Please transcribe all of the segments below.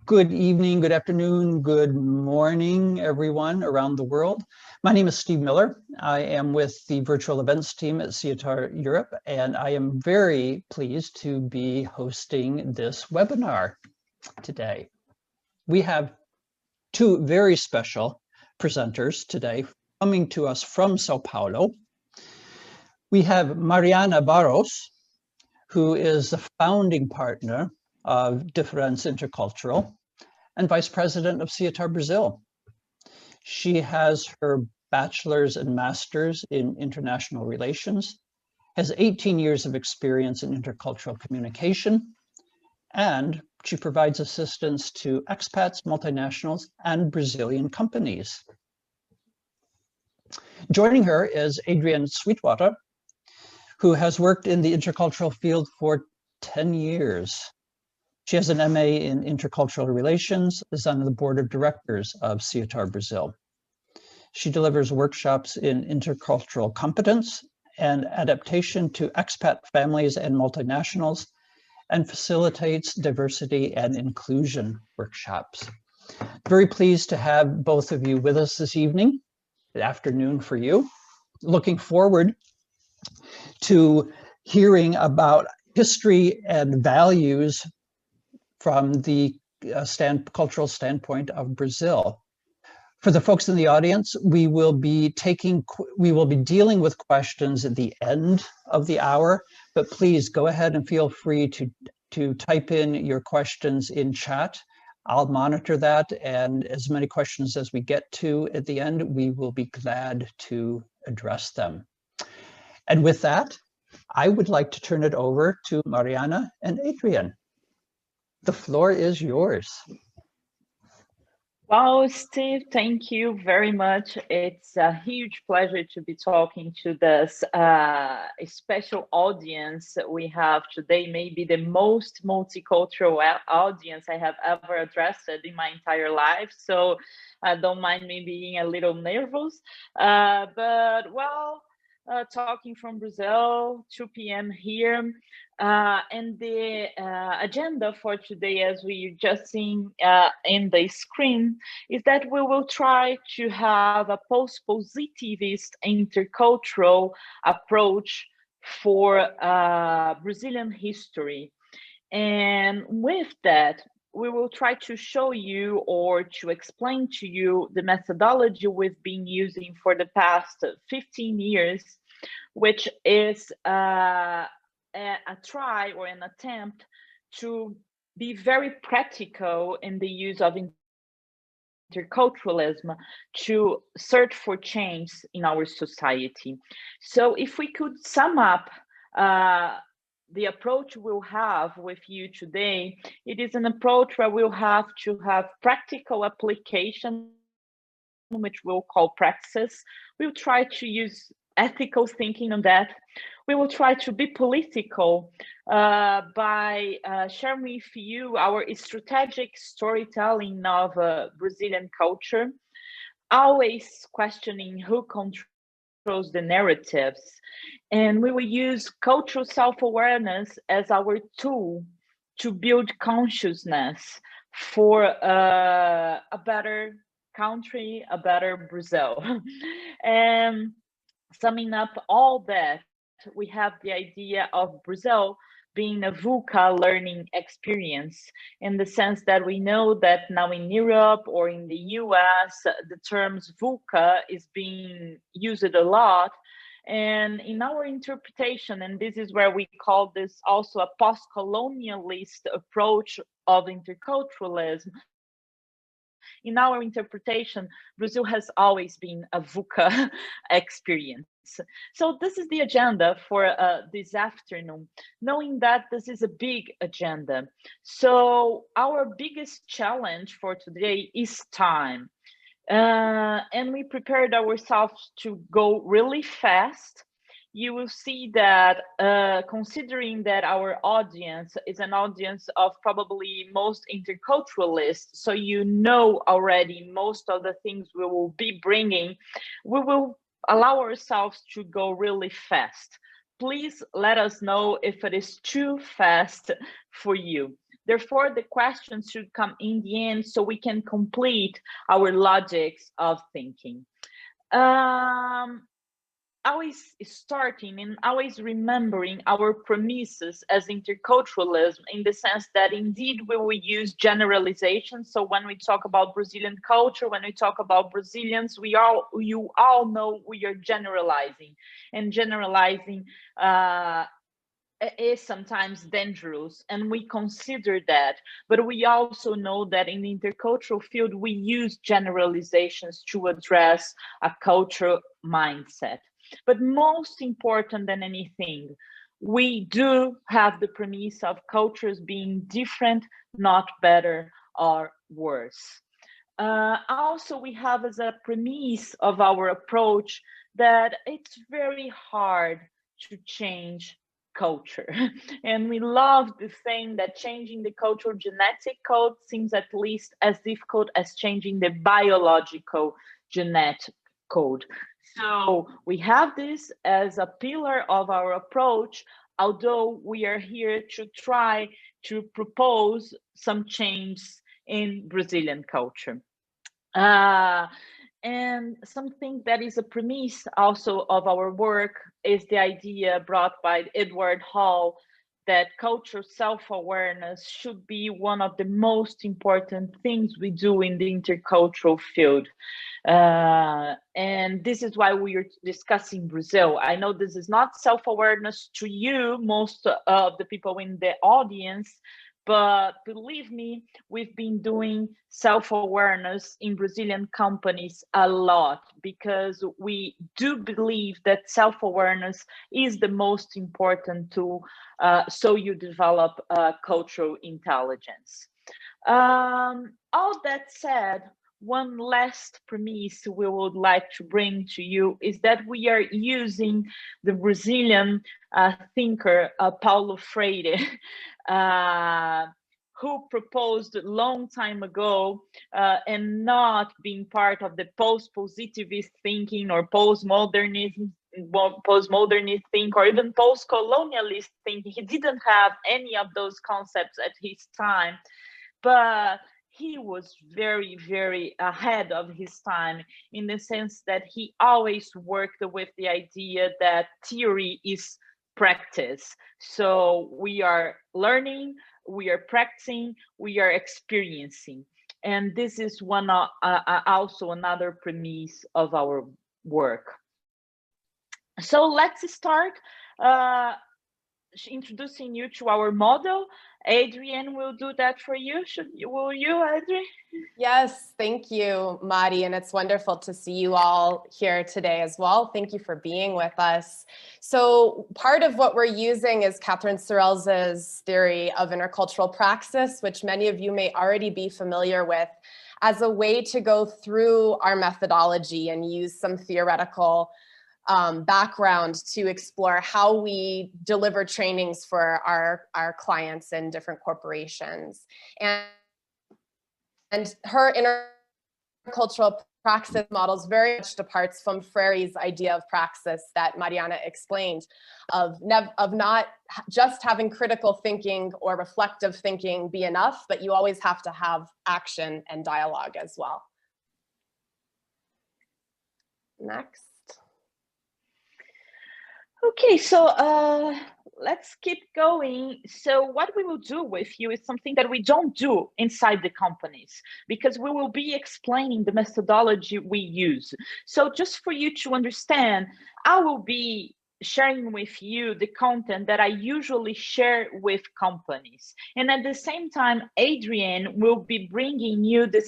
Good evening, good afternoon, good morning, everyone around the world. My name is Steve Miller. I am with the virtual events team at SIETAR Europe, and I am very pleased to be hosting this webinar today. We have two very special presenters today coming to us from Sao Paulo. We have Mariana Barros, who is the founding partner of Difference Intercultural and Vice President of SIETAR Brazil. She has her bachelor's and master's in international relations, has 18 years of experience in intercultural communication, and she provides assistance to expats, multinationals, and Brazilian companies. Joining her is Adrienne Sweetwater, who has worked in the intercultural field for 10 years. She has an MA in intercultural relations, is on the board of directors of SIETAR Brazil. She delivers workshops in intercultural competence and adaptation to expat families and multinationals, and facilitates diversity and inclusion workshops. Very pleased to have both of you with us this evening, good afternoon for you. Looking forward to hearing about history and values from the cultural standpoint of Brazil. For the folks in the audience, we will be dealing with questions at the end of the hour, but please go ahead and feel free to type in your questions in chat. I'll monitor that, and as many questions as we get to at the end, we will be glad to address them. And with that, I would like to turn it over to Mariana and Adrienne. The floor is yours. Wow, Steve, thank you very much. It's a huge pleasure to be talking to this special audience we have today, maybe the most multicultural audience I have ever addressed in my entire life. So don't mind me being a little nervous, but well, talking from Brazil, 2 p.m. here. And the agenda for today, as we just seen in the screen, is that we will try to have a post-positivist intercultural approach for Brazilian history. And with that, we will try to show you or to explain to you the methodology we've been using for the past 15 years, which is a try or an attempt to be very practical in the use of interculturalism to search for change in our society. So if we could sum up the approach we'll have with you today, it is an approach where we'll have to have practical application, which we'll call praxis. We'll try to use ethical thinking on that. We will try to be political by sharing with you our strategic storytelling of Brazilian culture, always questioning who controls the narratives. And we will use cultural self-awareness as our tool to build consciousness for a better country, a better Brazil. And summing up all that, we have the idea of Brazil being a VUCA learning experience, in the sense that we know that now in Europe or in the US, the terms VUCA is being used a lot. And in our interpretation, and this is where we call this also a post-colonialist approach of interculturalism, in our interpretation, Brazil has always been a VUCA experience. So this is the agenda for this afternoon, knowing that this is a big agenda. So our biggest challenge for today is time. And we prepared ourselves to go really fast. You will see that considering that our audience is an audience of probably most interculturalists, so you know already most of the things we will be bringing, we will allow ourselves to go really fast. Please let us know if it is too fast for you. Therefore, the questions should come in the end so we can complete our logics of thinking. Always starting and always remembering our premises as interculturalism, in the sense that indeed we will use generalizations. So when we talk about Brazilian culture, when we talk about Brazilians, you all know we are generalizing, and generalizing is sometimes dangerous, and we consider that. But we also know that in the intercultural field, we use generalizations to address a cultural mindset. But most important than anything, we do have the premise of cultures being different, not better or worse. Also, we have as a premise of our approach that it's very hard to change culture. And we love the saying that changing the cultural genetic code seems at least as difficult as changing the biological genetic code. So we have this as a pillar of our approach, although we are here to try to propose some changes in Brazilian culture. And something that is a premise also of our work is the idea brought by Edward Hall that cultural self-awareness should be one of the most important things we do in the intercultural field. And this is why we are discussing Brazil. I know this is not self-awareness to you, most of the people in the audience, but believe me, we've been doing self-awareness in Brazilian companies a lot, because we do believe that self-awareness is the most important tool so you develop cultural intelligence. All that said, one last premise we would like to bring to you is that we are using the Brazilian thinker Paulo Freire, who proposed a long time ago, and not being part of the post-positivist thinking or postmodernist thinking or even post-colonialist thinking. He didn't have any of those concepts at his time, but he was very, very ahead of his time, in the sense that he always worked with the idea that theory is practice. So we are learning, we are practicing, we are experiencing. And this is one also another premise of our work. So let's start introducing you to our model. Adrienne will do that for you. Will you, Adrienne? Yes, thank you, Mari, and it's wonderful to see you all here today as well. Thank you for being with us. So part of what we're using is Catherine Sorrell's theory of intercultural praxis, which many of you may already be familiar with, as a way to go through our methodology and use some theoretical background to explore how we deliver trainings for our clients in different corporations. And her intercultural praxis models very much departs from Freire's idea of praxis that Mariana explained, of not just having critical thinking or reflective thinking be enough, but you always have to have action and dialogue as well. Next. Okay, so let's keep going. So what we will do with you is something that we don't do inside the companies, because we will be explaining the methodology we use. So just for you to understand, I will be sharing with you the content that I usually share with companies. And at the same time, Adrienne will be bringing you the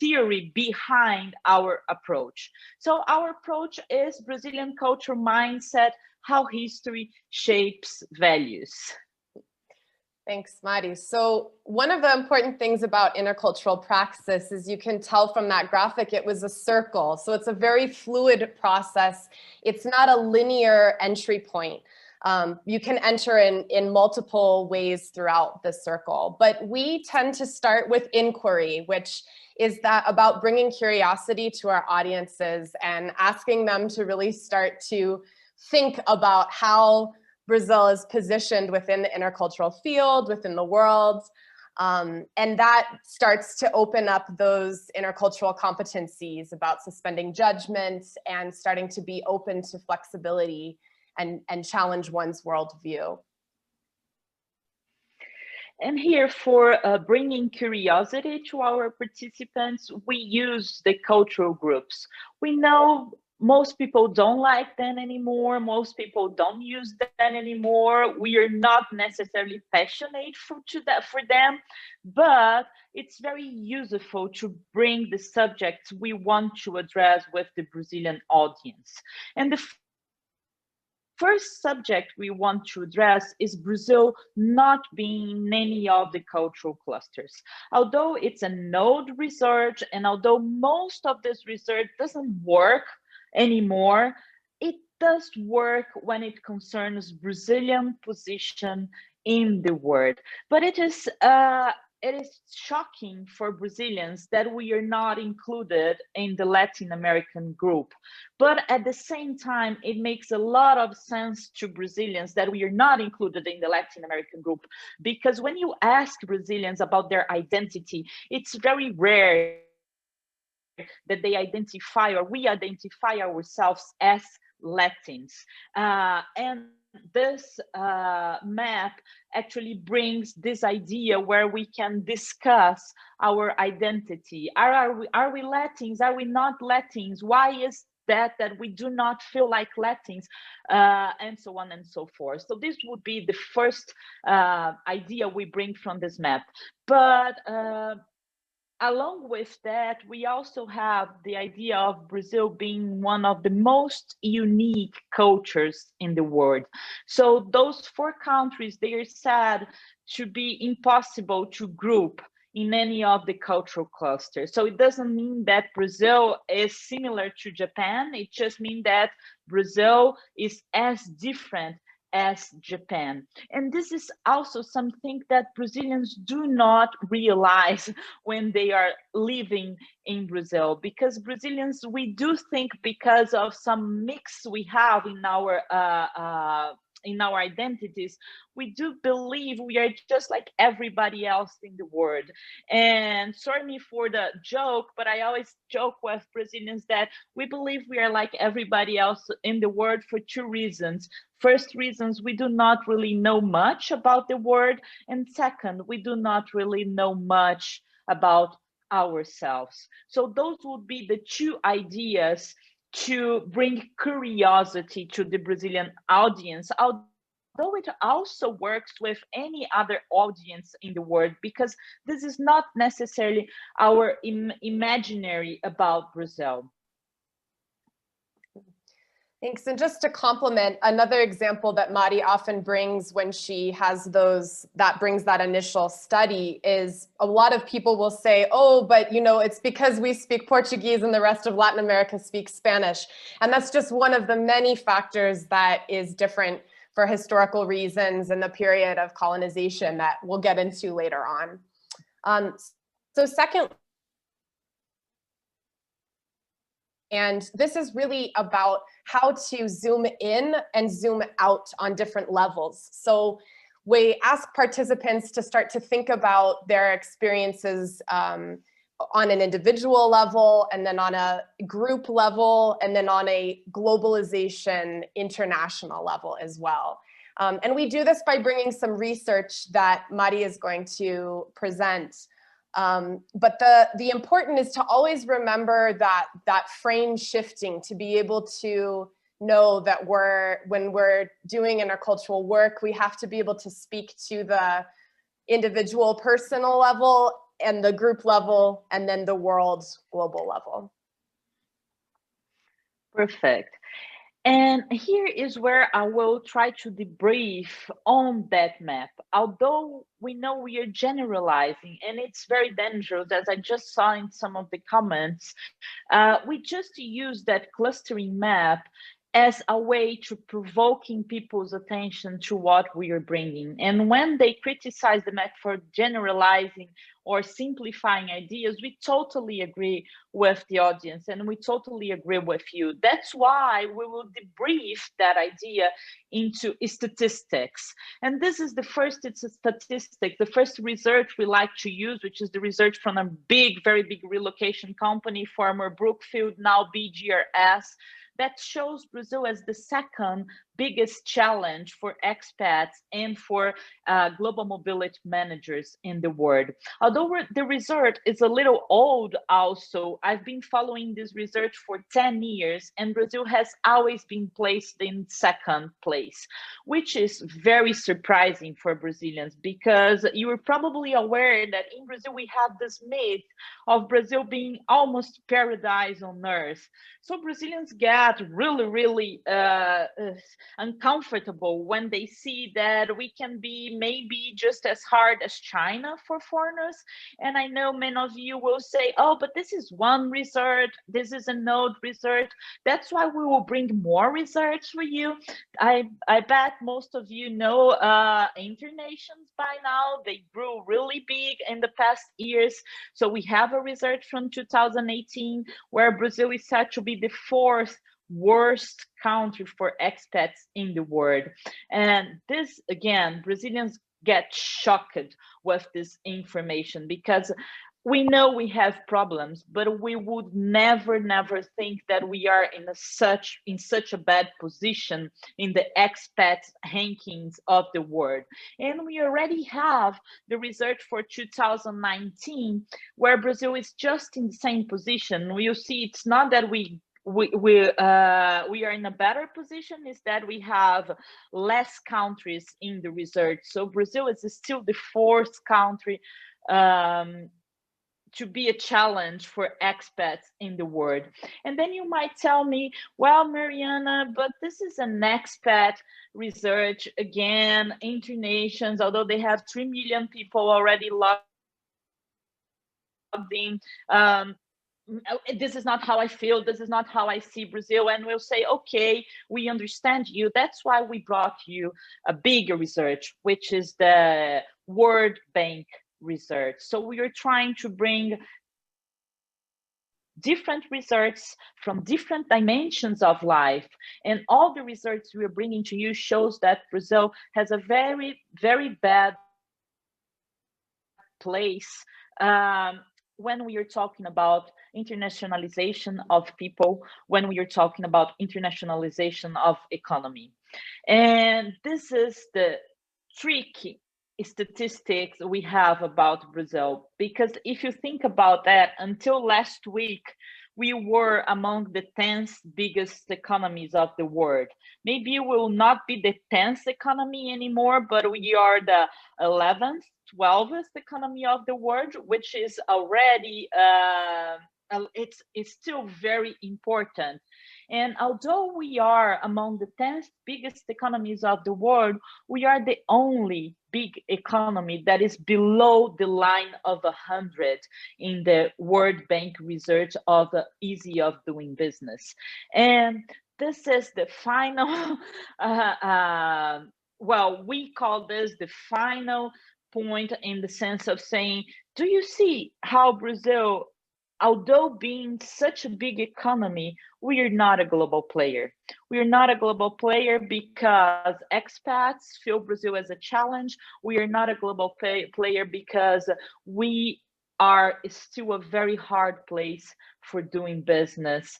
theory behind our approach. So our approach is Brazilian culture mindset, how history shapes values. Thanks, Mari. So one of the important things about intercultural praxis is you can tell from that graphic, it was a circle. So it's a very fluid process. It's not a linear entry point. You can enter in multiple ways throughout the circle, but we tend to start with inquiry, which is that about bringing curiosity to our audiences and asking them to really start to think about how Brazil is positioned within the intercultural field, within the world. And that starts to open up those intercultural competencies about suspending judgment and starting to be open to flexibility and challenge one's worldview. And here, for bringing curiosity to our participants, we use the cultural groups. We know most people don't like them anymore. Most people don't use them anymore. We are not necessarily passionate for them, but it's very useful to bring the subjects we want to address with the Brazilian audience. And the first subject we want to address is Brazil not being in any of the cultural clusters. Although it's an old research, and although most of this research doesn't work anymore, it does work when it concerns Brazilian position in the world. But it is shocking for Brazilians that we are not included in the Latin American group. But at the same time, it makes a lot of sense to Brazilians that we are not included in the Latin American group, because when you ask Brazilians about their identity, it's very rare that they identify, or we identify ourselves as Latins. And this map actually brings this idea where we can discuss our identity. Are we Latins? Are we not Latins? Why is that we do not feel like Latins? And so on and so forth. So this would be the first idea we bring from this map. But along with that, we also have the idea of Brazil being one of the most unique cultures in the world. So those 4 countries, they are said to be impossible to group in any of the cultural clusters. So it doesn't mean that Brazil is similar to Japan. It just means that Brazil is as different as Japan. And this is also something that Brazilians do not realize when they are living in Brazil, because Brazilians, we do think, because of some mix we have in our identities, we do believe we are just like everybody else in the world. And sorry me for the joke, but I always joke with Brazilians that we believe we are like everybody else in the world for 2 reasons. First reasons, we do not really know much about the world, and second, we do not really know much about ourselves. So those would be the 2 ideas to bring curiosity to the Brazilian audience, although it also works with any other audience in the world, because this is not necessarily our imaginary about Brazil. Thanks. And just to complement, another example that Mari often brings when she has brings that initial study is a lot of people will say, oh, but it's because we speak Portuguese and the rest of Latin America speaks Spanish. And that's just one of the many factors that is different for historical reasons in the period of colonization that we'll get into later on. So second, and this is really about how to zoom in and zoom out on different levels. So we ask participants to start to think about their experiences on an individual level, and then on a group level, and then on a globalization international level as well. And we do this by bringing some research that Mari is going to present. But the important is to always remember that frame shifting, to be able to know that when we're doing intercultural work, we have to be able to speak to the individual personal level and the group level, and then the world's global level. Perfect. And here is where I will try to debrief on that map. Although we know we are generalizing, and it's very dangerous, as I just saw in some of the comments, we just use that clustering map as a way to provoking people's attention to what we are bringing. And when they criticize the method for generalizing or simplifying ideas, we totally agree with the audience and we totally agree with you. That's why we will debrief that idea into statistics. And this is the first, it's a statistic, the first research we like to use, which is the research from a big, very big relocation company, former Brookfield, now BGRS, that shows Brazil as the second biggest challenge for expats and for global mobility managers in the world. Although the research is a little old also, I've been following this research for 10 years and Brazil has always been placed in second place, which is very surprising for Brazilians because you are probably aware that in Brazil we have this myth of Brazil being almost paradise on earth. So Brazilians get really uncomfortable when they see that we can be maybe just as hard as China for foreigners. And I know many of you will say, oh, but this is one research, this is an old research. That's why we will bring more research for you. I bet most of you know internations by now. They grew really big in the past years. So we have a research from 2018 where Brazil is said to be the fourth worst country for expats in the world. And this, again, Brazilians get shocked with this information because we know we have problems, but we would never think that we are in such a bad position in the expat rankings of the world. And we already have the research for 2019 where Brazil is just in the same position. You'll see it's not that we are in a better position, is that we have less countries in the research. So Brazil is still the fourth country to be a challenge for expats in the world. And then you might tell me, well, Mariana, but this is an expat research, again, internations, although they have 3 million people already logged in, this is not how I feel, this is not how I see Brazil. And we'll say, okay, we understand you. That's why we brought you a bigger research, which is the World Bank research. So we are trying to bring different results from different dimensions of life. And all the results we are bringing to you shows that Brazil has a very bad place when we are talking about internationalization of people, when we are talking about internationalization of economy. And this is the tricky statistics we have about Brazil, because if you think about that, until last week, we were among the 10th biggest economies of the world. Maybe we will not be the 10th economy anymore, but we are the 11th, 12th economy of the world, which is already, it's still very important. And although we are among the 10th biggest economies of the world, we are the only big economy that is below the line of 100 in the World Bank research of easy of doing business. And this is the final, well, we call this the final point in the sense of saying, do you see how Brazil, although being such a big economy, we are not a global player. We are not a global player because expats feel Brazil as a challenge. We are not a global player because we are still a very hard place for doing business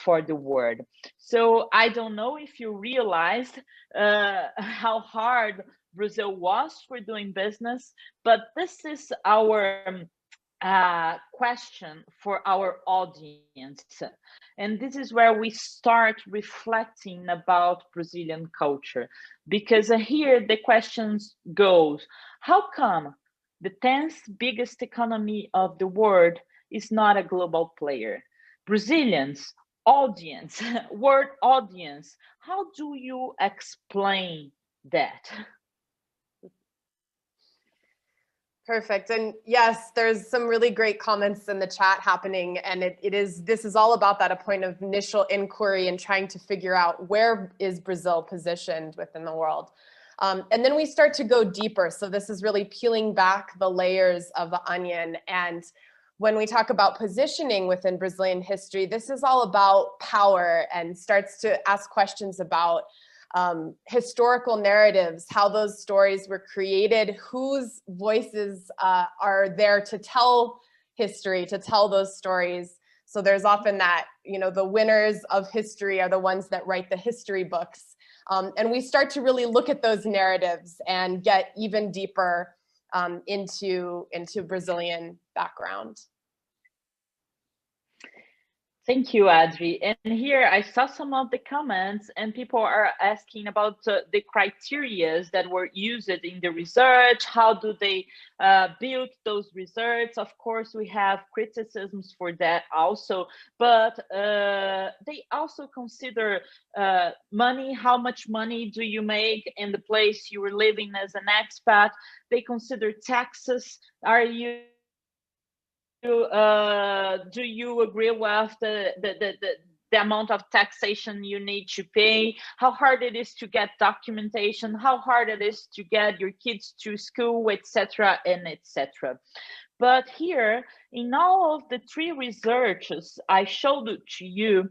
for the world. So I don't know if you realized how hard Brazil was for doing business, but this is our question for our audience. And this is where we start reflecting about Brazilian culture, because here the questions goes, how come the 10th biggest economy of the world is not a global player? Brazilians, audience, world audience, how do you explain that? Perfect. And yes, there's some really great comments in the chat happening. And this is all about that, a point of initial inquiry and trying to figure out where is Brazil positioned within the world. And then we start to go deeper. So this is really peeling back the layers of the onion. And when we talk about positioning within Brazilian history, this is all about power and starts to ask questions about historical narratives, how those stories were created, whose voices are there to tell history, to tell those stories. So there's often that, you know, the winners of history are the ones that write the history books. And we start to really look at those narratives and get even deeper into Brazilian background. Thank you, Adri. And here I saw some of the comments and people are asking about the criteria that were used in the research. How do they build those results? Of course, we have criticisms for that also, but they also consider money. How much money do you make in the place you were living as an expat? They consider taxes. Do you agree with the amount of taxation you need to pay? How hard it is to get documentation? How hard it is to get your kids to school, etc., and etc. But here, in all of the three researches I showed it to you,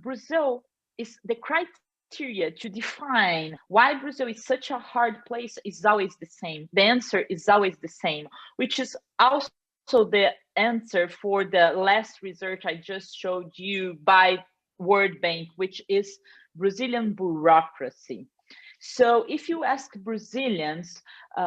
Brazil is the criteria to define why Brazil is such a hard place is always the same. The answer is always the same, which is also the answer for the last research I just showed you by World Bank, which is Brazilian bureaucracy. So if you ask Brazilians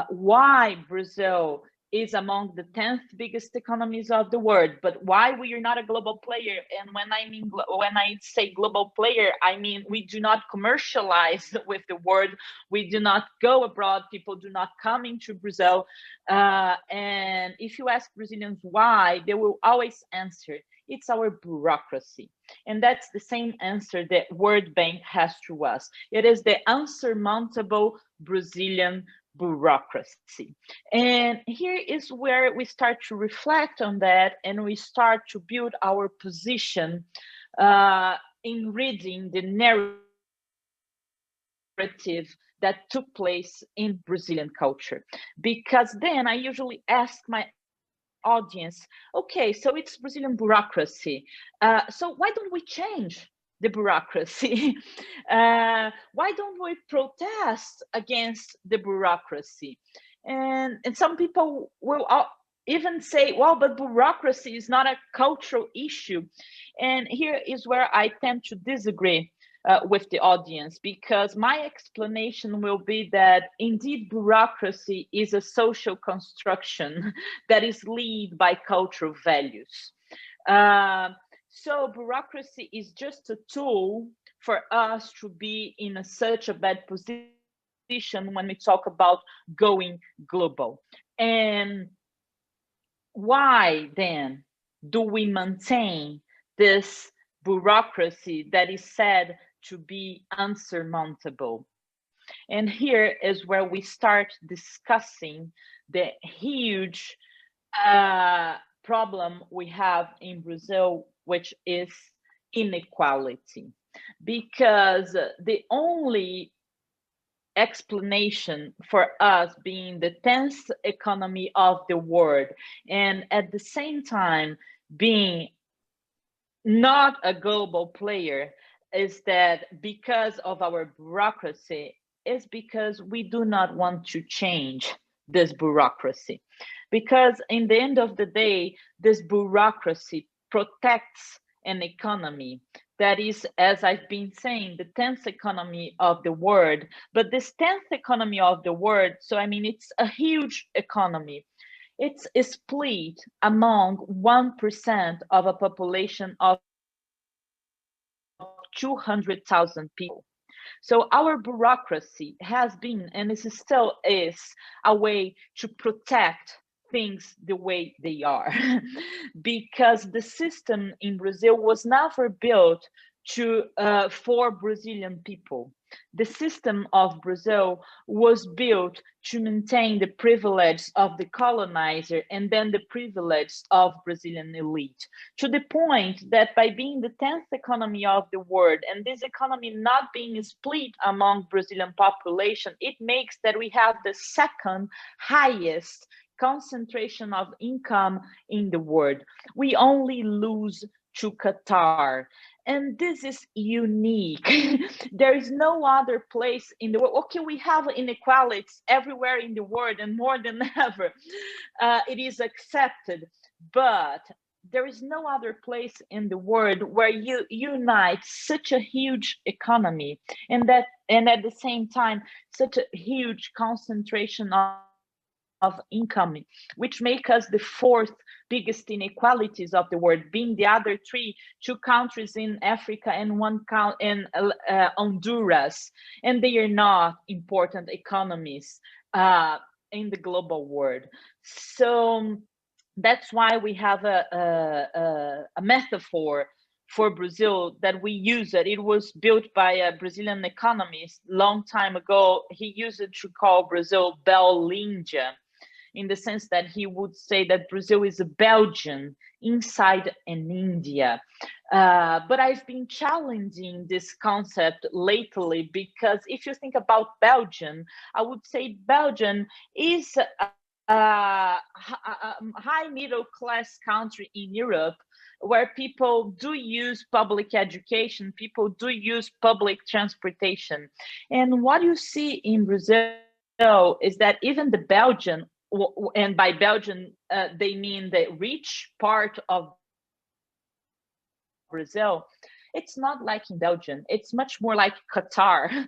why Brazil is among the 10th biggest economies of the world, but why we are not a global player, and when I say global player, I mean we do not commercialize with the world, we do not go abroad, people do not come into Brazil, and if you ask Brazilians why, they will always answer, it's our bureaucracy. And that's the same answer that World Bank has to us. It is the unsurmountable Brazilian bureaucracy. And here is where we start to reflect on that, and we start to build our position in reading the narrative that took place in Brazilian culture. Because then I usually ask my audience, okay, so it's Brazilian bureaucracy. So why don't we change the bureaucracy? Why don't we protest against the bureaucracy? And some people will even say, well, but bureaucracy is not a cultural issue. And here is where I tend to disagree with the audience, because my explanation will be that indeed bureaucracy is a social construction that is led by cultural values. So bureaucracy is just a tool for us to be in such a bad position when we talk about going global. And why then do we maintain this bureaucracy that is said to be unsurmountable? And here is where we start discussing the huge problem we have in Brazil, which is inequality. Because the only explanation for us being the 10th economy of the world, and at the same time being not a global player, is that because of our bureaucracy, is because we do not want to change this bureaucracy. Because in the end of the day, this bureaucracy protects an economy that is, as I've been saying, the 10th economy of the world. But this 10th economy of the world, so I mean, it's a huge economy. It's split among 1% of a population of 200,000 people. So our bureaucracy has been, and it still is, a way to protect things the way they are. Because the system in Brazil was never built for Brazilian people. The system of Brazil was built to maintain the privilege of the colonizer and then the privilege of Brazilian elite, to the point that by being the 10th economy of the world and this economy not being split among Brazilian population, it makes that we have the second highest concentration of income in the world. We only lose to Qatar. And this is unique. There is no other place in the world. Okay, we have inequalities everywhere in the world and more than ever. It is accepted, but there is no other place in the world where you unite such a huge economy and at the same time such a huge concentration of income, which make us the fourth biggest inequalities of the world, being the other two countries in Africa and one country in Honduras, and they are not important economies in the global world. So that's why we have a metaphor for Brazil that we use it. It was built by a Brazilian economist long time ago. He used it to call Brazil Belíndia, in the sense that he would say that Brazil is a Belgium inside an India. But I've been challenging this concept lately, because if you think about Belgium, I would say Belgium is a high middle class country in Europe, where people do use public education, people do use public transportation. And what you see in Brazil is that even the Belgian, and by Belgium, they mean the rich part of Brazil, it's not like in Belgium, it's much more like Qatar,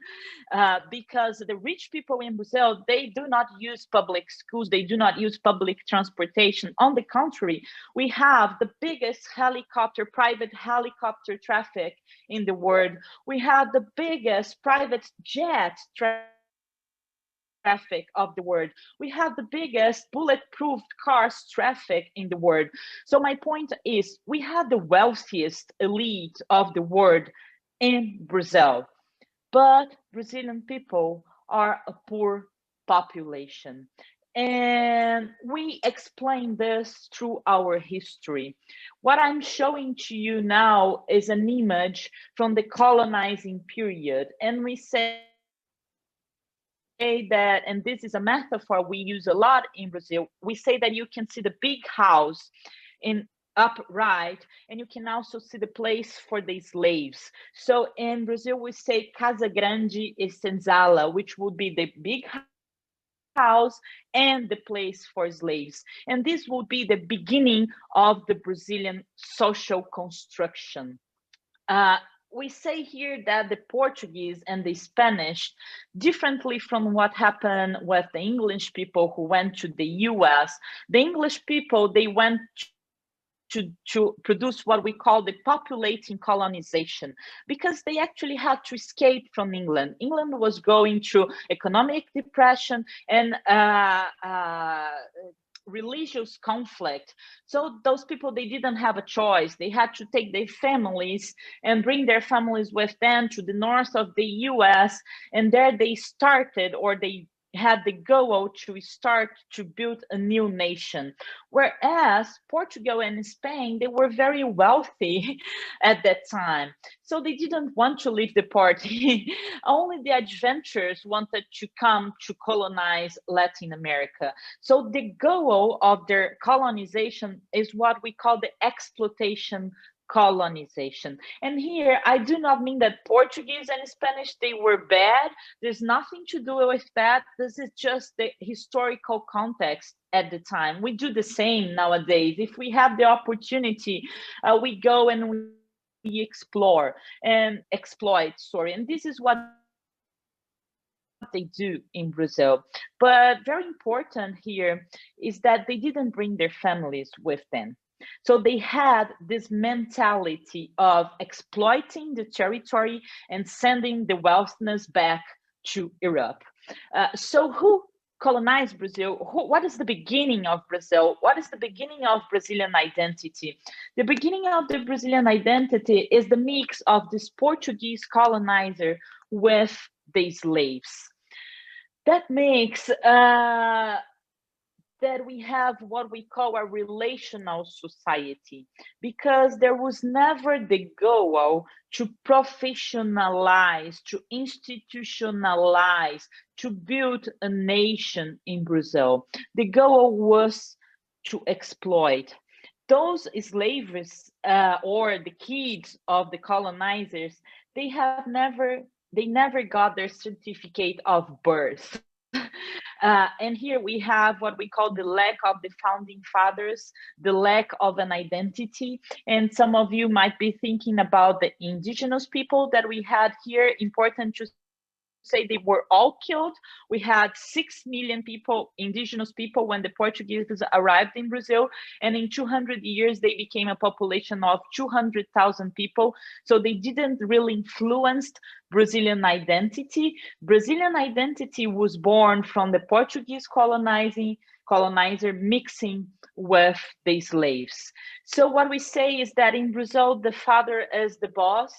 because the rich people in Brazil, they do not use public schools, they do not use public transportation. On the contrary, we have the biggest private helicopter traffic in the world. We have the biggest private jet traffic of the world. We have the biggest bulletproof cars traffic in the world. So my point is, we have the wealthiest elite of the world in Brazil, but Brazilian people are a poor population. And we explain this through our history. What I'm showing to you now is an image from the colonizing period, and we say that, and this is a metaphor we use a lot in Brazil, we say that you can see the big house in upright, and you can also see the place for the slaves. So in Brazil, we say Casa Grande e Senzala, which would be the big house and the place for slaves. And this will be the beginning of the Brazilian social construction. We say here that the Portuguese and the Spanish, differently from what happened with the English people who went to the US, the English people, they went to produce what we call the populating colonization, because they actually had to escape from England. England was going through economic depression and religious conflict. So those people, they didn't have a choice. They had to take their families and bring their families with them to the north of the US. And there they started, or they had the goal to start to build a new nation. Whereas Portugal and Spain, they were very wealthy at that time. So they didn't want to leave the party. Only the adventurers wanted to come to colonize Latin America. So the goal of their colonization is what we call the exploitation colonization. And here, I do not mean that Portuguese and Spanish, they were bad. There's nothing to do with that. This is just the historical context at the time. We do the same nowadays. If we have the opportunity, we go and we explore and exploit, and this is what they do in Brazil. But very important here is that they didn't bring their families with them. So they had this mentality of exploiting the territory and sending the wealthiness back to Europe. So who colonized Brazil, what is the beginning of Brazil? What is the beginning of Brazilian identity? The beginning of the Brazilian identity is the mix of this Portuguese colonizer with the slaves. That makes that we have what we call a relational society, because there was never the goal to professionalize, to institutionalize, to build a nation in Brazil. The goal was to exploit. Those slaves or the kids of the colonizers, they never got their certificate of birth. And here we have what we call the lack of the founding fathers, the lack of an identity. And some of you might be thinking about the indigenous people that we had here. Important to say they were all killed. We had 6 million people, indigenous people, when the Portuguese arrived in Brazil. And in 200 years, they became a population of 200,000 people. So they didn't really influence Brazilian identity. Brazilian identity was born from the Portuguese colonizer mixing with the slaves. So what we say is that in Brazil, the father is the boss.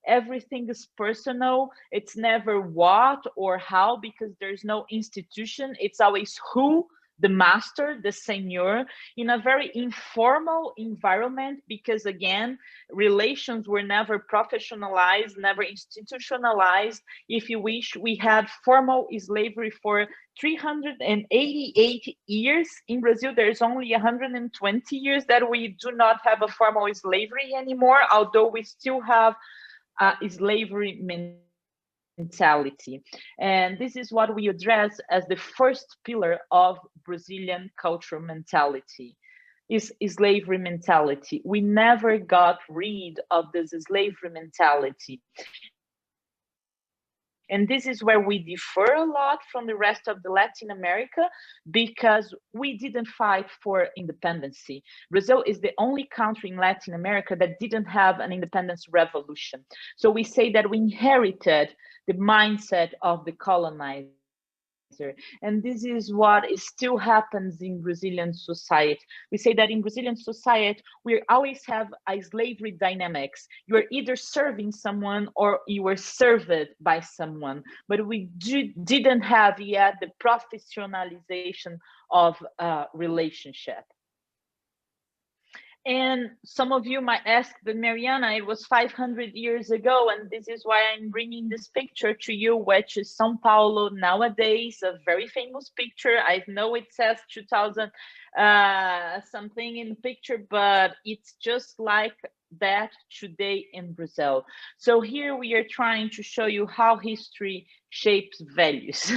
Everything is personal. It's never what or how, because there's no institution. It's always who, the master, the seigneur, in a very informal environment, because again, relations were never professionalized, never institutionalized. If you wish, we had formal slavery for 388 years. In Brazil, there's only 120 years that we do not have a formal slavery anymore, although we still have slavery mentality. And this is what we address as the first pillar of Brazilian cultural mentality, is slavery mentality. We never got rid of this slavery mentality. And this is where we differ a lot from the rest of the Latin America, because we didn't fight for independence. Brazil is the only country in Latin America that didn't have an independence revolution. So we say that we inherited the mindset of the colonizer. And this is what still happens in Brazilian society. We say that in Brazilian society, we always have a slavery dynamics. You are either serving someone or you were served by someone, but we didn't have yet the professionalization of relationship. And some of you might ask, but Mariana, it was 500 years ago, and this is why I'm bringing this picture to you, which is São Paulo nowadays, a very famous picture. I know it says 2000 something in the picture, but it's just like that today in Brazil. So here we are trying to show you how history shapes values.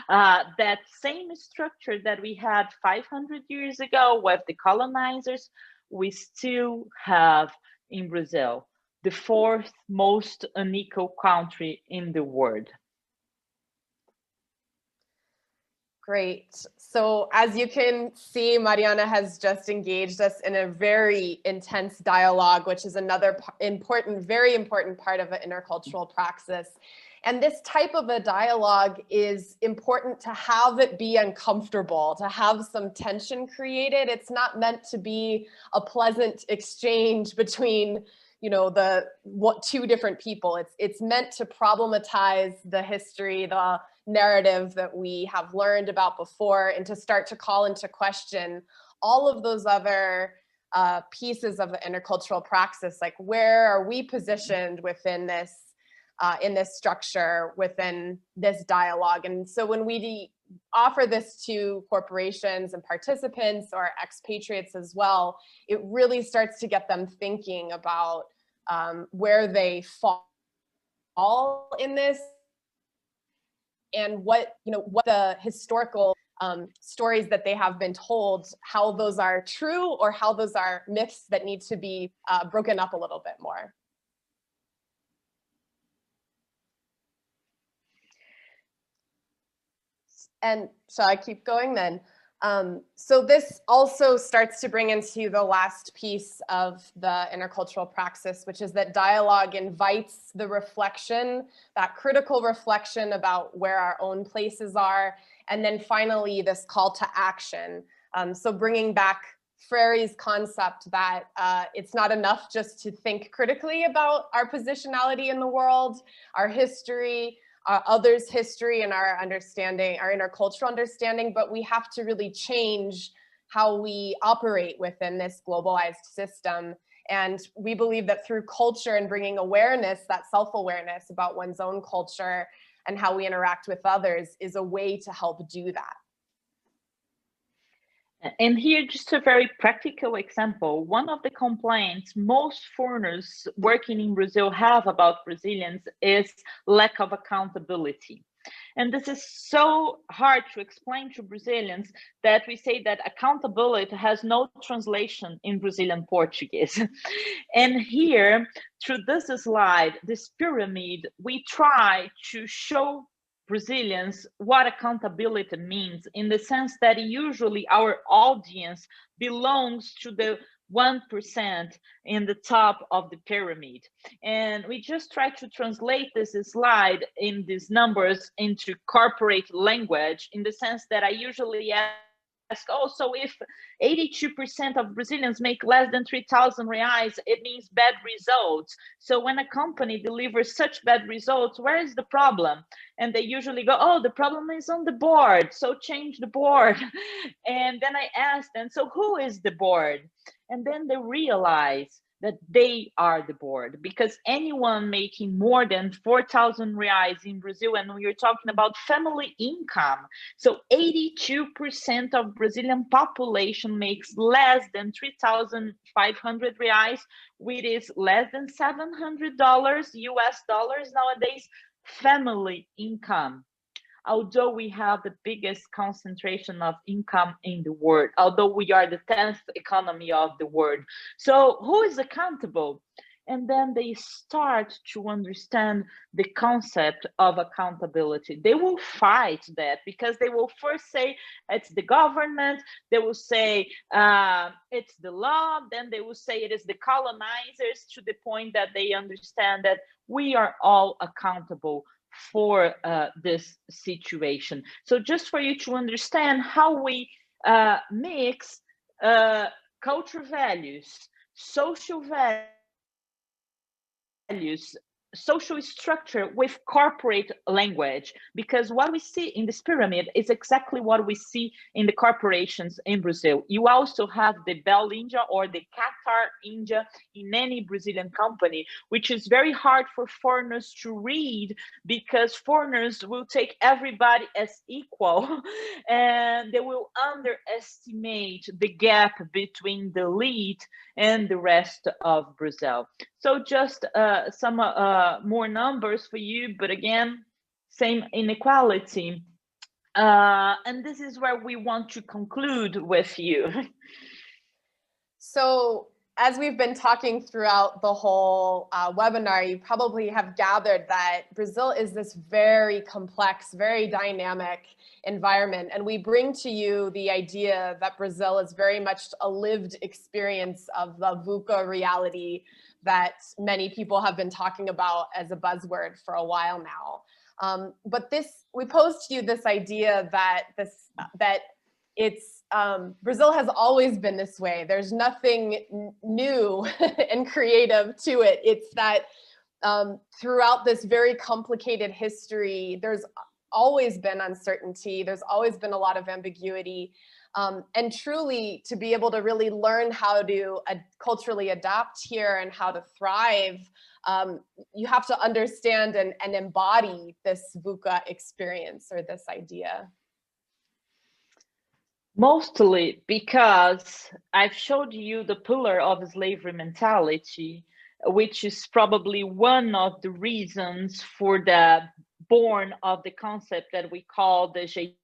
That same structure that we had 500 years ago with the colonizers, we still have in Brazil, the fourth most unequal country in the world. Great. So as you can see, Mariana has just engaged us in a very intense dialogue, which is another very important part of an intercultural praxis. And this type of a dialogue is important to have it be uncomfortable, to have some tension created. It's not meant to be a pleasant exchange between, you know, two different people. It's meant to problematize the history, the narrative that we have learned about before, and to start to call into question all of those other pieces of the intercultural praxis, like where are we positioned within this in this structure, within this dialogue. And so when we offer this to corporations and participants or expatriates as well, it really starts to get them thinking about where they fall in this, and what the historical stories that they have been told, how those are true or how those are myths that need to be broken up a little bit more. And shall I keep going then? So this also starts to bring into the last piece of the intercultural praxis, which is that dialogue invites the reflection, that critical reflection about where our own places are, And then finally, this call to action. So bringing back Freire's concept that it's not enough just to think critically about our positionality in the world, our history, others' history, and our understanding, our intercultural understanding, but we have to really change how we operate within this globalized system. And we believe that through culture and bringing awareness, that self-awareness about one's own culture and how we interact with others is a way to help do that. And here, just a very practical example, one of the complaints most foreigners working in Brazil have about Brazilians is lack of accountability. And this is so hard to explain to Brazilians that we say that accountability has no translation in Brazilian Portuguese. And here, through this slide, this pyramid, we try to show Brazilians what accountability means, in the sense that usually our audience belongs to the 1% in the top of the pyramid. And we just try to translate this slide in these numbers into corporate language, in the sense that I usually ask, oh, so if 82% of Brazilians make less than 3,000 reais, it means bad results. So when a company delivers such bad results, where is the problem? And they usually go, oh, the problem is on the board, so change the board. And then I ask them, so who is the board? And then they realize that they are the board, because anyone making more than 4,000 reais in Brazil, and we're talking about family income, so 82% of Brazilian population makes less than 3,500 reais, which is less than $700 US dollars nowadays, family income. Although we have the biggest concentration of income in the world, although we are the 10th economy of the world. So who is accountable? And then they start to understand the concept of accountability. They will fight that, because they will first say it's the government, they will say it's the law, then they will say it is the colonizers, to the point that they understand that we are all accountable for this situation. So just for you to understand how we mix cultural values, social values, social structure with corporate language, because what we see in this pyramid is exactly what we see in the corporations in Brazil. You also have the Bell India or the Qatar India in any Brazilian company, which is very hard for foreigners to read, because foreigners will take everybody as equal and they will underestimate the gap between the elite and the rest of Brazil. So just some more numbers for you, but again, same inequality. And this is where we want to conclude with you. So as we've been talking throughout the whole webinar, you probably have gathered that Brazil is this very complex, very dynamic environment. And we bring to you the idea that Brazil is very much a lived experience of the VUCA reality that many people have been talking about as a buzzword for a while now. But we posed to you this idea that Brazil has always been this way. There's nothing new and creative to it. It's that throughout this very complicated history, there's always been uncertainty. There's always been a lot of ambiguity. And truly, to be able to really learn how to culturally adapt here and how to thrive, you have to understand and embody this VUCA experience, or this idea. Mostly because I've showed you the pillar of slavery mentality, which is probably one of the reasons for the born of the concept that we call the jeitinho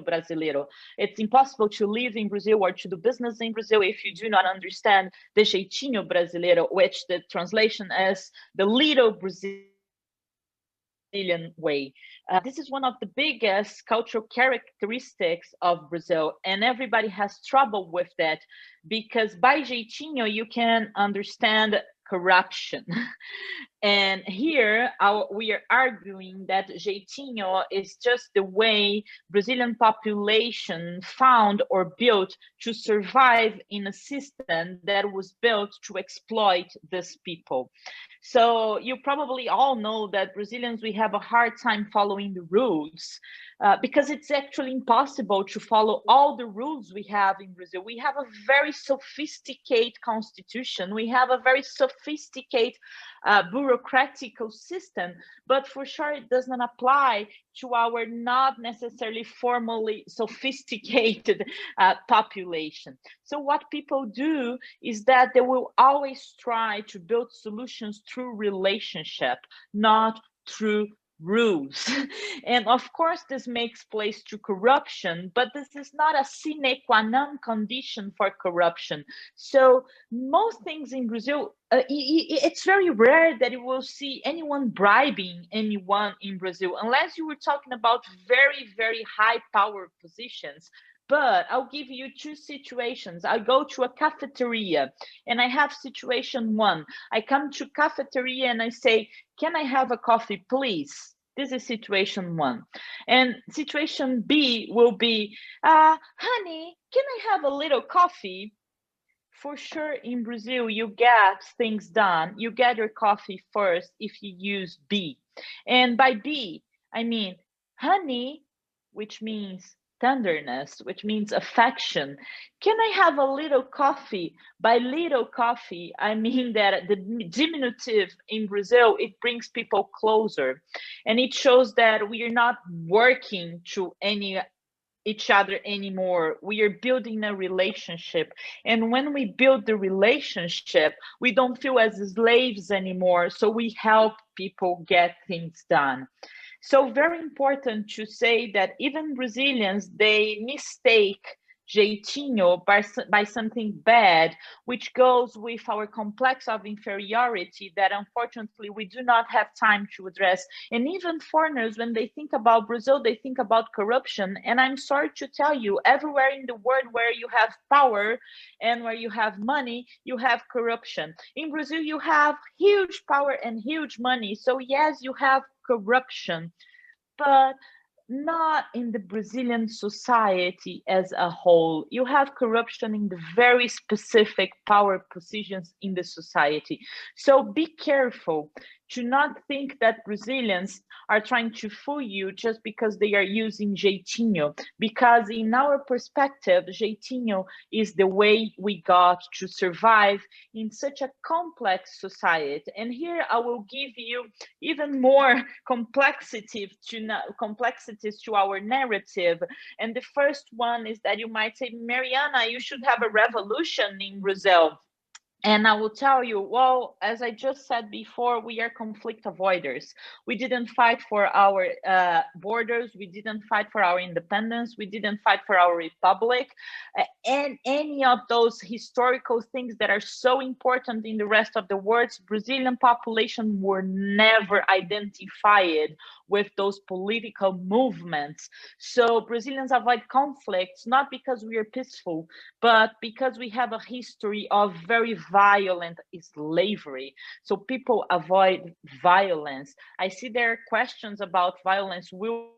brasileiro. It's impossible to live in Brazil or to do business in Brazil if you do not understand the jeitinho brasileiro, which the translation is the little Brazilian way. This is one of the biggest cultural characteristics of Brazil, and everybody has trouble with that, because by jeitinho you can understand corruption. And here we are arguing that jeitinho is just the way Brazilian population found or built to survive in a system that was built to exploit these people. So you probably all know that Brazilians, we have a hard time following the rules because it's actually impossible to follow all the rules we have in Brazil. We have a very sophisticated constitution. We have a very sophisticated bureaucratic system, but for sure it does not apply to our not necessarily formally sophisticated population. So what people do is that they will always try to build solutions through relationship, not through rules. And of course, this makes place to corruption, but this is not a sine qua non condition for corruption. So most things in Brazil, it's very rare that you will see anyone bribing anyone in Brazil, unless you were talking about very, very high power positions. But I'll give you two situations. I go to a cafeteria and I have situation one. I come to cafeteria and I say, can I have a coffee, please? This is situation one. And situation B will be, honey, can I have a little coffee? For sure, in Brazil, you get things done. You get your coffee first if you use B. And by B, I mean, honey, which means tenderness, which means affection. Can I have a little coffee? By little coffee, I mean that the diminutive in Brazil, it brings people closer. And it shows that we are not working to each other anymore. We are building a relationship. And when we build the relationship, we don't feel as slaves anymore. So we help people get things done. So very important to say that even Brazilians, they mistake jeitinho by something bad, which goes with our complex of inferiority that unfortunately we do not have time to address. And even foreigners, when they think about Brazil, they think about corruption. And I'm sorry to tell you, everywhere in the world where you have power and where you have money, you have corruption. In Brazil, you have huge power and huge money. So yes, you have corruption, but not in the Brazilian society as a whole. You have corruption in the very specific power positions in the society. So be careful to not think that Brazilians are trying to fool you just because they are using jeitinho, because in our perspective, jeitinho is the way we got to survive in such a complex society. And here I will give you even more complexities to our narrative. And the first one is that you might say, Mariana, you should have a revolution in Brazil. And I will tell you, well, as I just said before, we are conflict avoiders. We didn't fight for our borders. We didn't fight for our independence. We didn't fight for our republic. And any of those historical things that are so important in the rest of the world, Brazilian population were never identified with those political movements. So Brazilians avoid conflicts, not because we are peaceful, but because we have a history of very violent slavery. So people avoid violence. I see there are questions about violence. We'll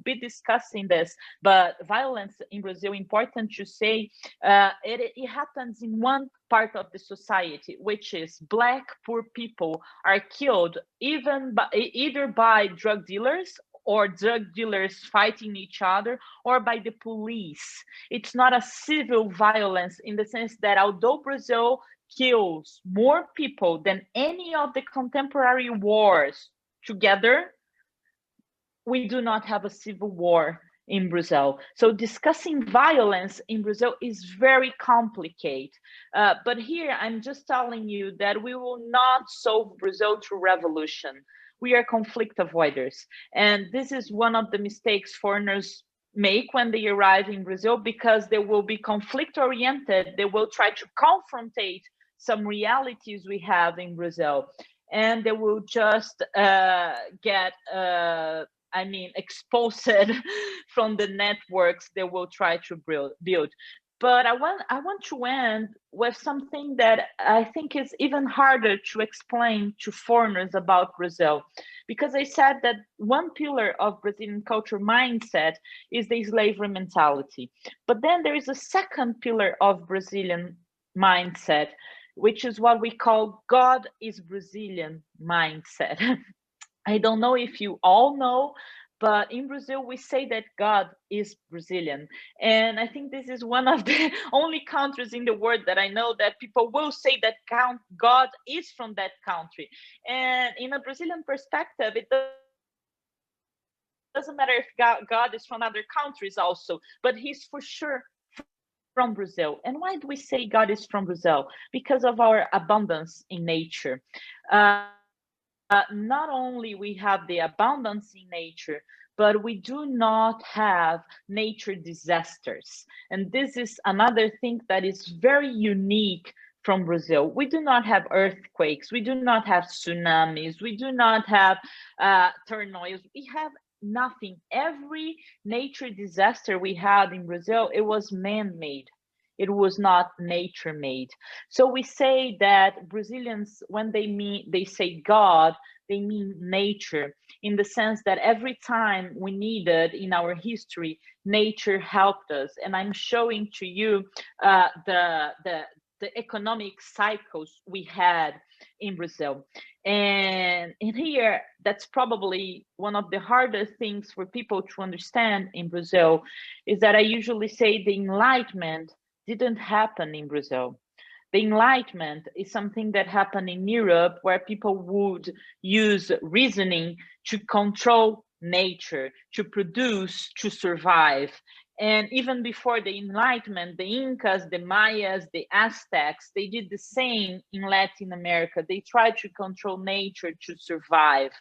be discussing this, but violence in Brazil, important to say, it happens in one part of the society, which is Black poor people are killed either by drug dealers or drug dealers fighting each other, or by the police. It's not a civil violence in the sense that although Brazil kills more people than any of the contemporary wars together, we do not have a civil war in Brazil. So discussing violence in Brazil is very complicated. But here I'm just telling you that we will not solve Brazil through revolution. We are conflict avoiders. And this is one of the mistakes foreigners make when they arrive in Brazil, because they will be conflict oriented. They will try to confrontate some realities we have in Brazil. And they will just get exposed from the networks they will try to build. But I want to end with something that I think is even harder to explain to foreigners about Brazil, because I said that one pillar of Brazilian culture mindset is the slavery mentality. But then there is a second pillar of Brazilian mindset, which is what we call God is Brazilian mindset. I don't know if you all know, but in Brazil, we say that God is Brazilian. And I think this is one of the only countries in the world that I know that people will say that God is from that country. And in a Brazilian perspective, it doesn't matter if God is from other countries also, but he's for sure from Brazil. And why do we say God is from Brazil? Because of our abundance in nature. Not only we have the abundance in nature, but we do not have nature disasters. And this is another thing that is very unique from Brazil. We do not have earthquakes, we do not have tsunamis, we do not have tornadoes. We have nothing. Every nature disaster we had in Brazil, it was man-made. It was not nature made. So we say that Brazilians, when they say God, they mean nature, in the sense that every time we needed in our history, nature helped us. And I'm showing to you the economic cycles we had in Brazil. And in here, that's probably one of the hardest things for people to understand in Brazil, is that I usually say the Enlightenment didn't happen in Brazil. The Enlightenment is something that happened in Europe, where people would use reasoning to control nature, to produce, to survive. And even before the Enlightenment, the Incas, the Mayas, the Aztecs, they did the same in Latin America. They tried to control nature to survive.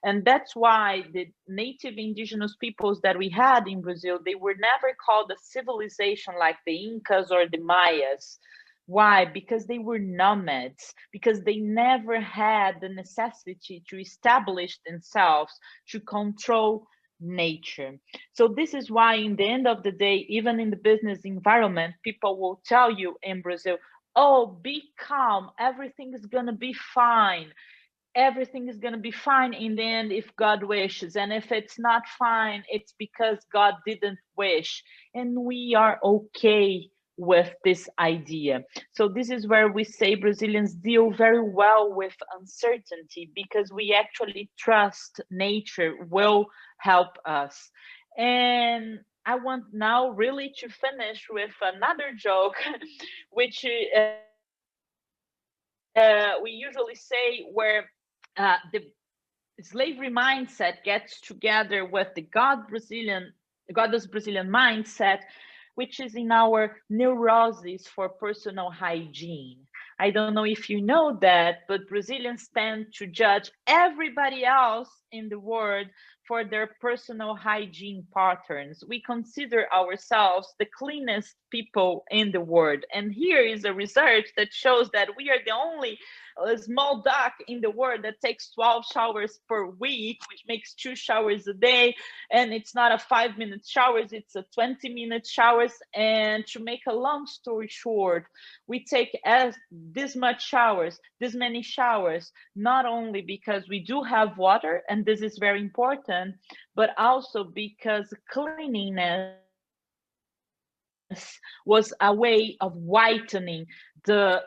And that's why the native indigenous peoples that we had in Brazil, they were never called a civilization like the Incas or the Mayas. Why? Because they were nomads, because they never had the necessity to establish themselves, to control nature. So this is why in the end of the day, even in the business environment, people will tell you in Brazil, oh, be calm, everything is going to be fine. Everything is going to be fine in the end if God wishes. And if it's not fine, it's because God didn't wish. And we are okay with this idea. So this is where we say Brazilians deal very well with uncertainty, because we actually trust nature will help us. And I want now really to finish with another joke, which we usually say, where the slavery mindset gets together with the goddess Brazilian mindset, which is in our neuroses for personal hygiene. I don't know if you know that, but Brazilians tend to judge everybody else in the world for their personal hygiene patterns. We consider ourselves the cleanest people in the world. And here is a research that shows that we are the only small duck in the world that takes 12 showers per week, which makes 2 showers a day. And it's not a 5-minute showers, it's a 20-minute showers. And to make a long story short, we take this many showers, not only because we do have water, and this is very important, but also because cleanliness was a way of whitening the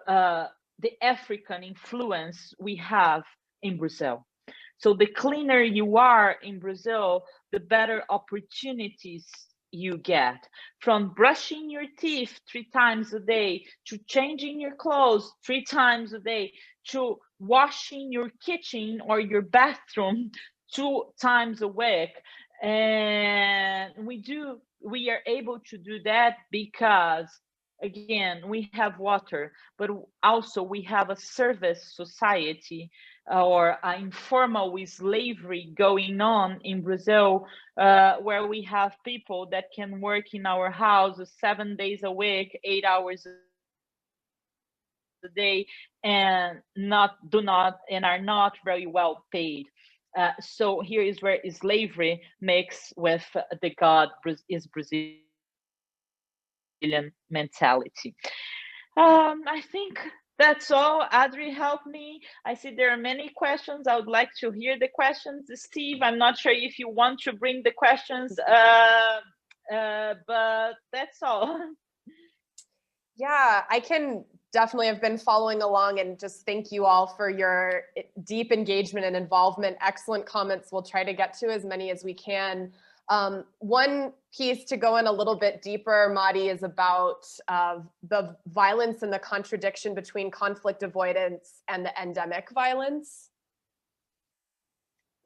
African influence we have in Brazil. So the cleaner you are in Brazil, the better opportunities you get, from brushing your teeth 3 times a day, to changing your clothes 3 times a day, to washing your kitchen or your bathroom 2 times a week. And we are able to do that because, again, we have water, but also we have a service society or informal slavery going on in Brazil, where we have people that can work in our houses 7 days a week, 8 hours a day, and are not very well paid. So here is where slavery mixes with the God is Brazilian mentality. I think that's all. Adri, help me. I see there are many questions. I would like to hear the questions. Steve, I'm not sure if you want to bring the questions, but that's all. Yeah, I can definitely have been following along, and just thank you all for your deep engagement and involvement. Excellent comments. We'll try to get to as many as we can. One piece to go in a little bit deeper, Mari, is about the violence and the contradiction between conflict avoidance and the endemic violence.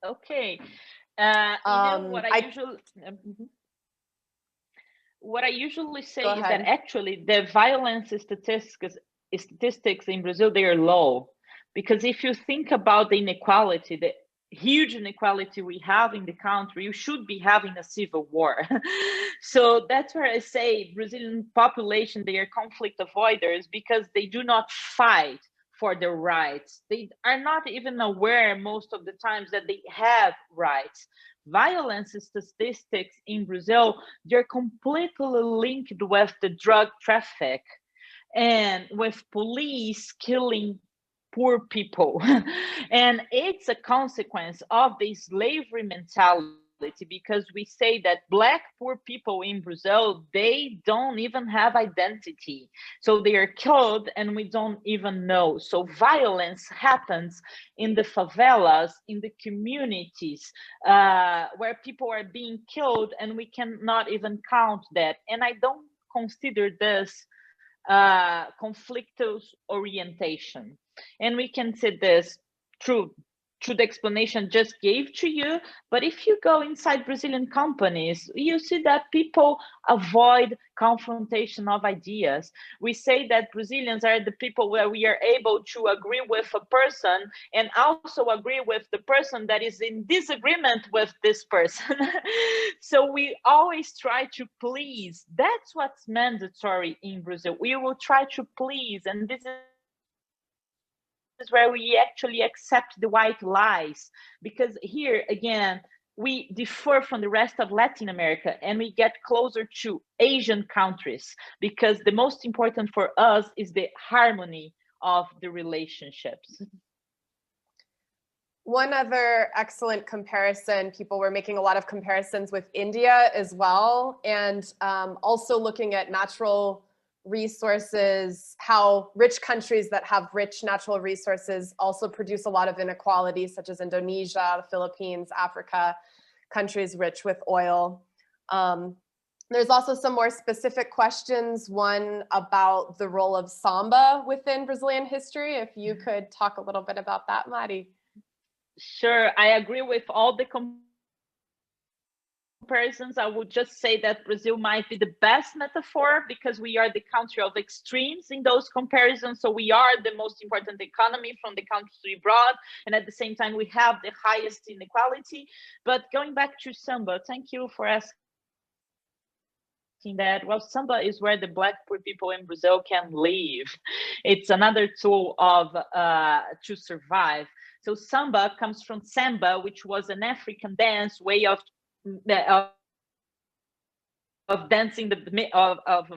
Okay. What I usually say is that actually the violence statistics in Brazil, they are low, because if you think about the inequality, the huge inequality we have in the country, you should be having a civil war. So that's where I say Brazilian population, they are conflict avoiders because they do not fight for their rights. They are not even aware most of the times that they have rights. Violence statistics in Brazil, they're completely linked with the drug traffic and with police killing poor people. And it's a consequence of the slavery mentality, because we say that Black poor people in Brazil, they don't even have identity. So they are killed and we don't even know. So violence happens in the favelas, in the communities where people are being killed, and we cannot even count that. And I don't consider this conflictus orientation. And we can say this through the explanation just gave to you, but if you go inside Brazilian companies, you see that people avoid confrontation of ideas. We say that Brazilians are the people where we are able to agree with a person and also agree with the person that is in disagreement with this person. So we always try to please. That's what's mandatory in Brazil. We will try to please, and this is where we actually accept the white lies, because here again we differ from the rest of Latin America and we get closer to Asian countries, because the most important for us is the harmony of the relationships. One other excellent comparison, people were making a lot of comparisons with India as well, and also looking at natural resources, how rich countries that have rich natural resources also produce a lot of inequalities, such as Indonesia, the Philippines, Africa, countries rich with oil. There's also some more specific questions, one about the role of samba within Brazilian history. If you could talk a little bit about that, Mari. Sure, I agree with all the comparisons. I would just say that Brazil might be the best metaphor, because we are the country of extremes in those comparisons. So we are the most important economy from the country abroad, and at the same time we have the highest inequality. But going back to samba, thank you for asking that. Well, samba is where the Black poor people in Brazil can live. It's another tool of to survive. So samba comes from samba, which was an African dance way of dancing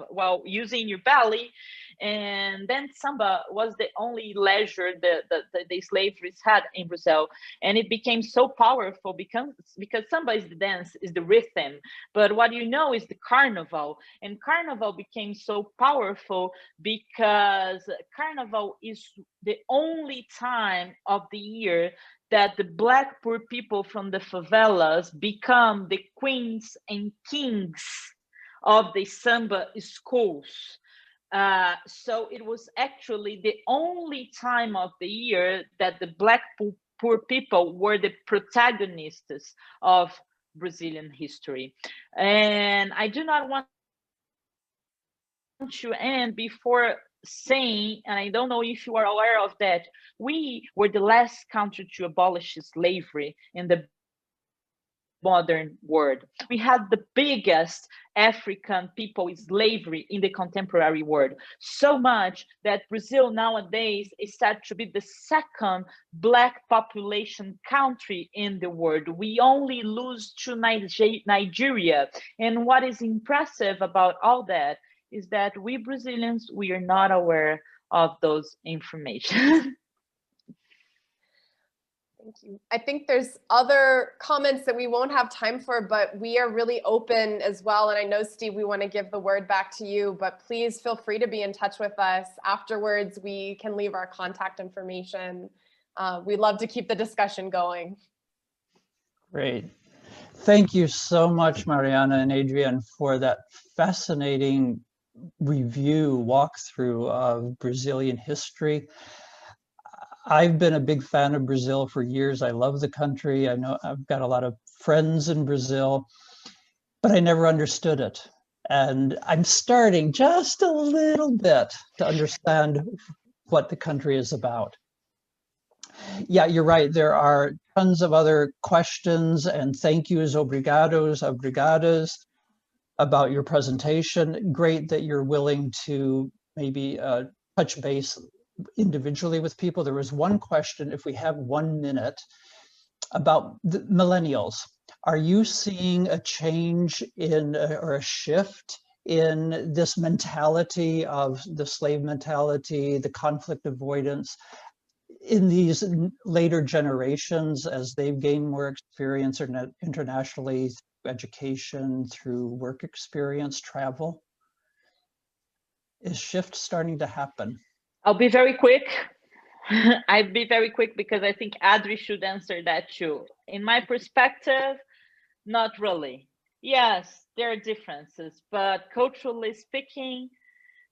while using your belly. And then samba was the only leisure the slaves had in Brazil, and it became so powerful because samba is the dance, is the rhythm, but what you know is the carnival. And carnival became so powerful because carnival is the only time of the year that the Black poor people from the favelas become the queens and kings of the samba schools. So it was actually the only time of the year that the Black poor people were the protagonists of Brazilian history. And I do not want to end before saying, and I don't know if you are aware of that, we were the last country to abolish slavery in the modern world. We had the biggest African people slavery in the contemporary world, so much that Brazil nowadays is said to be the second Black population country in the world. We only lose to Nigeria. And what is impressive about all that is that we Brazilians, we are not aware of those information. Thank you. I think there's other comments that we won't have time for, but we are really open as well. And I know, Steve, we want to give the word back to you, but please feel free to be in touch with us. Afterwards, we can leave our contact information. We'd love to keep the discussion going. Great. Thank you so much, Mariana and Adrian, for that fascinating review, walkthrough of Brazilian history. I've been a big fan of Brazil for years. I love the country. I know I've got a lot of friends in Brazil, but I never understood it. And I'm starting just a little bit to understand what the country is about. Yeah, you're right. There are tons of other questions and thank yous, obrigados, obrigadas, about your presentation. Great that you're willing to maybe touch base individually with people. There was one question, if we have 1 minute, about the millennials. Are you seeing a change in or a shift in this mentality of the slave mentality, the conflict avoidance in these later generations as they've gained more experience internationally through education, through work experience, travel? Is shift starting to happen? I'll be very quick. I'll be very quick because I think Adri should answer that too. In my perspective, not really. Yes, there are differences, but culturally speaking,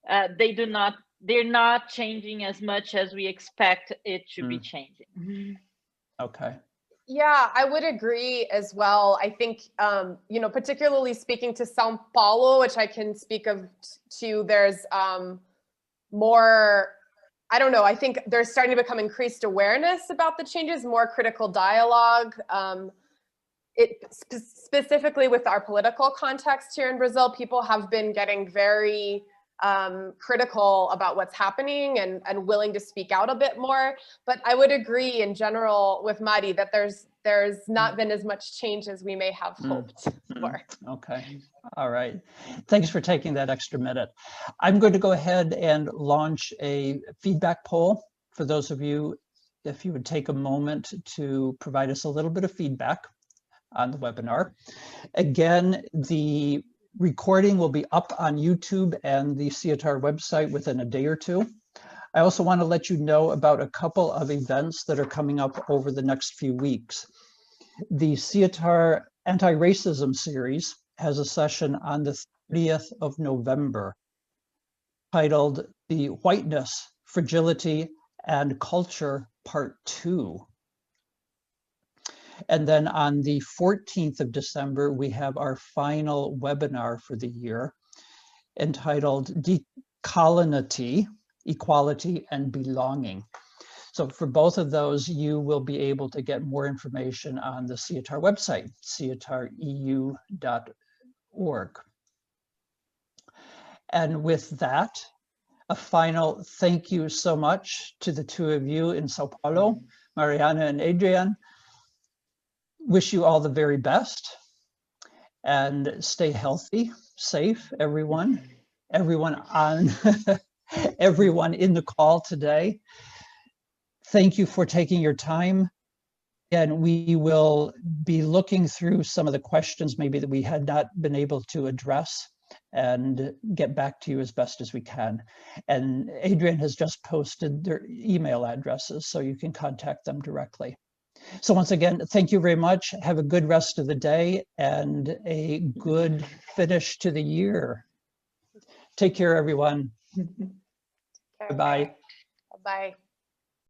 they're not changing as much as we expect it to be changing. Okay. Yeah, I would agree as well. I think, you know, particularly speaking to São Paulo, which I can speak of too, there's more, I don't know, I think there's starting to become increased awareness about the changes, more critical dialogue. Specifically with our political context here in Brazil, people have been getting very critical about what's happening and willing to speak out a bit more. But I would agree in general with Mari that there's not been as much change as we may have hoped for. Okay. All right. Thanks for taking that extra minute. I'm going to go ahead and launch a feedback poll for those of you, if you would take a moment to provide us a little bit of feedback on the webinar. Again, the recording will be up on YouTube and the SIETAR website within a day or two. I also want to let you know about a couple of events that are coming up over the next few weeks. The SIETAR Anti-Racism Series has a session on the 30th of November titled The Whiteness, Fragility, and Culture Part 2. And then on the 14th of December, we have our final webinar for the year entitled Decolonity, Equality and Belonging. So for both of those, you will be able to get more information on the SIETAR website, sietareu.org. And with that, a final thank you so much to the two of you in Sao Paulo, Mariana and Adrian. Wish you all the very best and stay healthy, safe, everyone on everyone in the call today. Thank you for taking your time. And we will be looking through some of the questions maybe that we had not been able to address and get back to you as best as we can. And Adrian has just posted their email addresses so you can contact them directly. So once again, thank you very much. Have a good rest of the day and a good finish to the year. Take care, everyone. Bye-bye. Bye-bye.